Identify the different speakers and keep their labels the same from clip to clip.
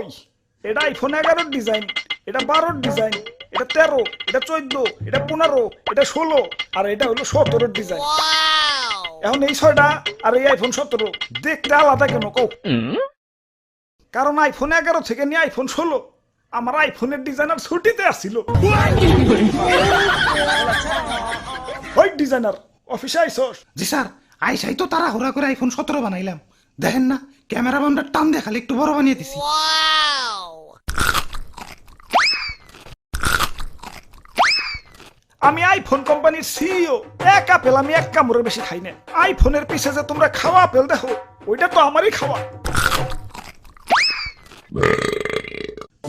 Speaker 1: ওই এটা iPhone 11 design, এটা 12 ডিজাইন, এটা 13, এটা 14, এটা 15, এটা 16 আর এটা হলো 17 ডিজাইন। এখন এই 6টা আর এই আইফোন 17 দেখতে আলাদা কেন কও? কারণ আইফোন 11 থেকে নিয়ে আইফোন 16 আমার আইফোনের ডিজাইনার ছুটিতে আসছিল। ওই ডিজাইনার অফিসে আইছস?
Speaker 2: জি স্যার, আইসাই তো তারা হুরা করে আইফোন 17 বানাইলাম। দেখেন না ক্যামেরা বামটা টান দিয়ে খালি একটু বড় বানিয়ে দিছি।
Speaker 1: আমি আইফোন কোম্পানির সিইও, এক আপেল আমি এক কামড়ের বেশি খাই না। আইফোনের পিছে যে তোমরা খাওয়া আপেল দেখো ওইটা তো আমারই খাওয়া।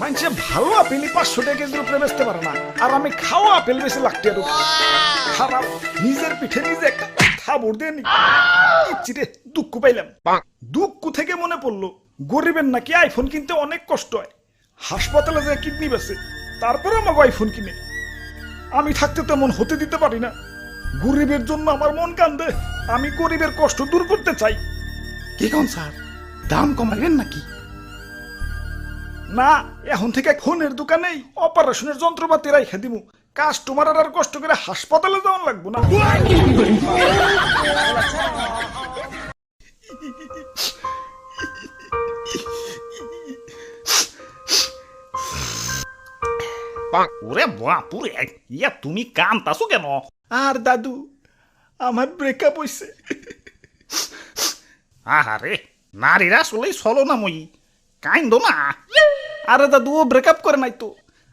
Speaker 1: মানুষে ভালো আপেলই 500 টাকা কেজির উপরে বেচতে পারে না, আর আমি খাওয়া আপেল বেশি লাগতে আর খারাপ। নিজের পিঠে নিজে একটা থাবড় দিয়ে নি চিরে দুঃখ পাইলাম। দুঃখ থেকে মনে পড়লো গরিবের নাকি আইফোন কিনতে অনেক কষ্ট হয়। হাসপাতালে যে কিডনি বেছে তারপরে আমাকে আইফোন কিনে। আমি থাকতে তেমন হতে দিতে পারি না। গরিবের জন্য আমার মন কান্দে। আমি গরিবের কষ্ট দূর করতে চাই।
Speaker 2: কি কোন স্যার, দাম কমাইবেন নাকি?
Speaker 1: না, এখন থেকে ফোনের দোকানেই অপারেশনের যন্ত্রপাতি রাইখা দিমু। কাস্টমার আর কষ্ট করে হাসপাতালে যাওয়ার লাগবো না।
Speaker 3: ওরে বাপুরে, ইয়া তুমি কান্তাছো কেন?
Speaker 1: আর দাদু, আমার ব্রেকআপ হইছে।
Speaker 3: আহারে, নারীরা আসলেই চলো না মই, কাইন্দ না।
Speaker 1: আরে দাদু, ও ব্রেকআপ করে নাই তো,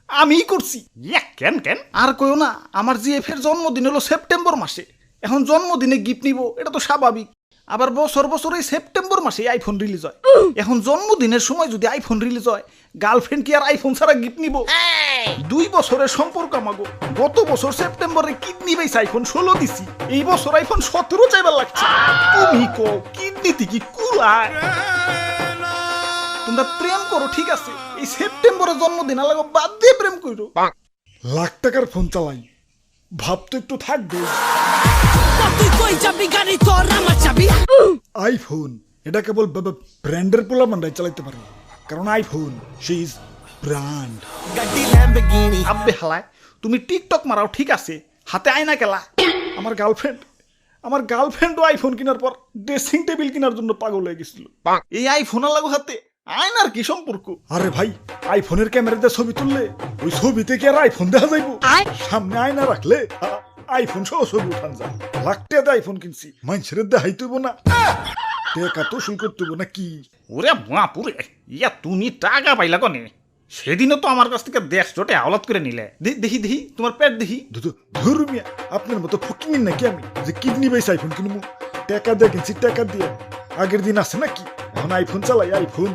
Speaker 1: আমিই করছি।
Speaker 3: ইয়া কেন কেন?
Speaker 1: আর কইও না, আমার জিএফ এর জন্মদিন হলো সেপ্টেম্বর মাসে। এখন জন্মদিনে গিফট নিব, এটা তো স্বাভাবিক। আবার বছর বছর এই সেপ্টেম্বর মাসে আইফোন রিলিজ হয়। এখন জন্মদিনের সময় যদি আইফোন রিলিজ হয়, গার্লফ্রেন্ড কি আর আইফোন ছাড়া গিফট নিব? 2 বছরের সম্পর্ক আমাগো। গত বছর সেপ্টেম্বরে কিডনি বেস আইফোন 16 দিছি, এই বছর আইফোন 17 চাইবার লাগছে। তুমি কো কিডনিতে কি কুলায়? তোমরা প্রেম করো ঠিক আছে, এই সেপ্টেম্বরে জন্মদিন লাগো বাদ দিয়ে প্রেম করো। লাখ টাকার ফোন চালাই, ভাব তো একটু থাকবে। আইফোন এটা কেবল ব্র্যান্ডের পোলাপানরাই চালাইতে পারে, কারণ আইফোন সে ইজ ব্র্যান্ড। আব্বে হালায়, তুমি টিকটক মারাও ঠিক আছে, হাতে আয়না কেলা। আমার গার্লফ্রেন্ডও আইফোন কেনার পর ড্রেসিং টেবিল কেনার জন্য পাগল হয়ে গেছিল। এই আইফোন লাগো হাতে আয়নার কি সম্পর্ক? আরে ভাই, আইফোনের ক্যামেরাতে ছবি তুললে ওই ছবিতে কি আর আইফোন দেখা যাইব? সামনে আয়না রাখলে আইফোন সহ ছবি উঠান যায়। লাখ টাকা আইফোন কিনছি, মানুষের দেখাইতে হইব না, টাকা তো শুল করতে হইব না কি?
Speaker 3: ওরে বাপুরে, ইয়া তুমি টাকা পাইলা কনে? সেদিনও তো আমার কাছ থেকে 150 আওলাদ করে নিলে।
Speaker 1: দেখি তোমার পেট দেখি। ধর্মিয়া, আপনার মতো ফকিনি নাকি আমি যে কিডনি বেস আইফোন কিনবো? টাকা দিয়ে কিনছি, টাকা দিয়ে। আগের দিন আছে নাকি? এখন আইফোন চালাই, আইফোন।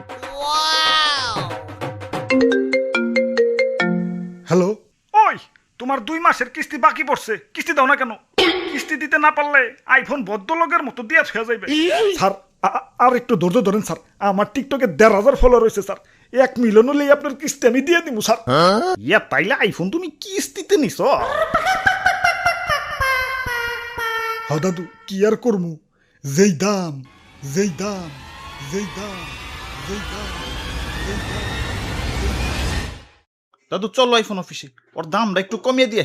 Speaker 1: হ্যালো, ওই তোমার 2 মাসের কিস্তি বাকি পড়ছে, কিস্তি দাও না কেন? কিস্তি দিতে না পারলে আইফোন ভদ্রলোকের মতো দিয়ে হয়ে যাবে। স্যার আর একটু ধৈর্য ধরেন স্যার, আমার টিকটকে 1,500 ফলোয়ার হয়েছে স্যার। 1 মিলিয়ন হলে আপনার কিস্তি আমি দিয়ে দিব স্যার।
Speaker 3: ইয়া তাইলে আইফোন তুমি কিস্তিতে নিছ?
Speaker 1: হ্যাঁ দাদু, কি আর করমু? যেই দাম, যেই দাম, যেই দাম, যেই দাম, যেই দাম।
Speaker 3: দাদু চলো আইফোন অফিসে, ওর দামটা একটু কমিয়ে দিয়ে।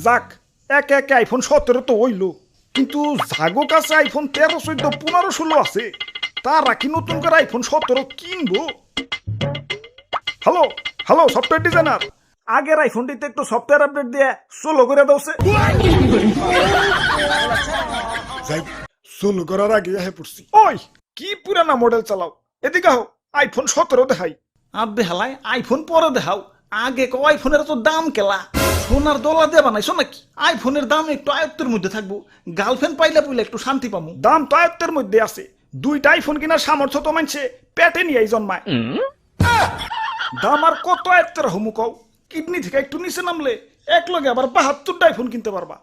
Speaker 1: যাক, একে আইফোন 17 তো হইলো, কিন্তু জাগো কাছে আইফোন 13, 14, 15, 16 আছে। তারা কি নতুন করে আইফোন 17 কিনবো? হ্যালো সফটওয়্যার ডিজাইনার, আগের আইফোনটিতে একটু সফটওয়্যার আপডেট দিয়ে সোলো করে দাওছে। সোলো করার আগে পড়ছি। ওই কি পুরানা মডেল চালাও, এদিকে আও, আইফোন 17 দেখাই। আব্বে হালায়, আইফোন পরে দেখাও, আগে কো আইফোনের তো দাম কেলা। সোনার দলা দিয়ে বানাইছো নাকি? আইফোনের দাম একটু আয়ত্তের মধ্যে থাকবো, গার্লফ্রেন্ড পাইলে একটু শান্তি পাবো। দাম তো আয়ত্তের মধ্যে আছে, 2টা আইফোন কেনার সামর্থ্য তো মানছে পেটে নিয়ে জন্মায়। দাম আর কত আয়ত্তের হমু কও? কিডনি থেকে একটু নিচে নামলে এক লগে আবার 72টা আইফোন কিনতে পারবা।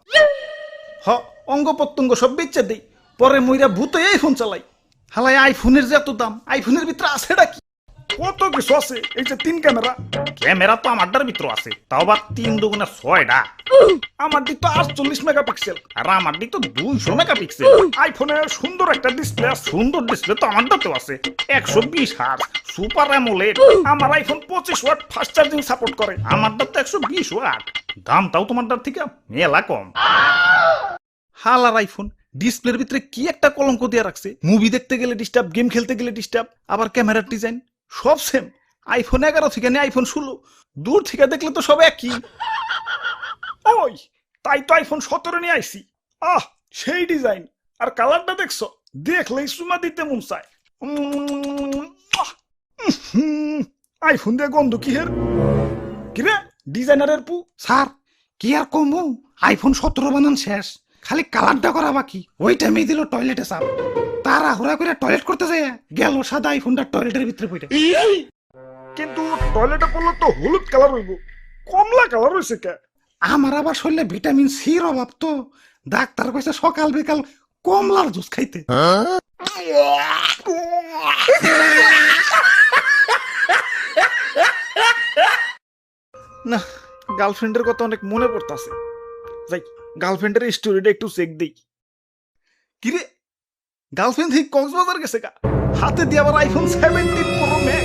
Speaker 1: অঙ্গ প্রত্যঙ্গ সব বেচে দেই, পরে মইরা ভূতে আইফোন চালাই। হালাই আইফোনের যে এত দাম, আইফোনের ভিতরে আছেটা কি? কত কিছু আছে, এই যে 3 ক্যামেরা।
Speaker 3: ক্যামেরা তো আমারটার ভিতর আছে, তাও আবার 3 দুগুণে 6টা।
Speaker 1: আমার দিক তো 48 মেগাপিক্সেল।
Speaker 3: আর আমার দিক তো 200 মেগাপিক্সেল।
Speaker 1: আইফোনে সুন্দর একটা ডিসপ্লে আছে।
Speaker 3: সুন্দর ডিসপ্লে তো আমারটাতেও আছে, 120 হার্জ সুপার অ্যামোলেড।
Speaker 1: আমার iPhone 25 watt fast charging support করে।
Speaker 3: আমারটা তো 120 ওয়াট। দামটাও তোমারটার থেকে মেলা কম। হালার আইফোন ডিসপ্লের ভিতরে কি একটা কলঙ্ক দিয়ে রাখছে। মুভি দেখতে গেলে ডিস্টার্ব, গেম খেলতে গেলে ডিস্টার্ব, আবার ক্যামেরার ডিজাইন সব সেম। আইফোন 11 থেকে নিয়ে আইফোন 16, দূর থেকে দেখলে তো সব একই।
Speaker 1: ওই তাই তো আইফোন 17 নিয়ে আইছি। আহ, সেই ডিজাইন আর কালারটা দেখছো, দেখলেই সুমা দিতে মন চায়। আইফোন দিয়ে গন্ধ কি হের, কিরে ডিজাইনারের পু।
Speaker 2: স্যার কি আর কমু, আইফোন 17 বানান শেষ, খালি কালারটা করা বাকি। ওই টাইমে দিল টয়লেটে চাপ, তারা হুড়া করে টয়লেট করতে যায়, গেল সাদা আইফোনটা টয়লেটের ভিতরে পড়ে।
Speaker 1: কিন্তু টয়লেটে পড়লে তো হলুদ কালার হইব, কমলা কালার হইছে কে?
Speaker 2: আমার আবার শরীরে ভিটামিন সির অভাব তো, ডাক্তার কইছে সকাল বিকাল কমলার জুস খাইতে।
Speaker 1: না, গার্লফ্রেন্ডের কথা অনেক মনে পড়তাছে। যাই গার্লফ্রেন্ডের স্টোরিটা একটু চেক দেই। কিরে গার্লফ্রেন্ড থেকে কক্সবাজার গেছে গা, হাতে দিয়ে আবার আইফোন 17 প্রো ম্যাক্স।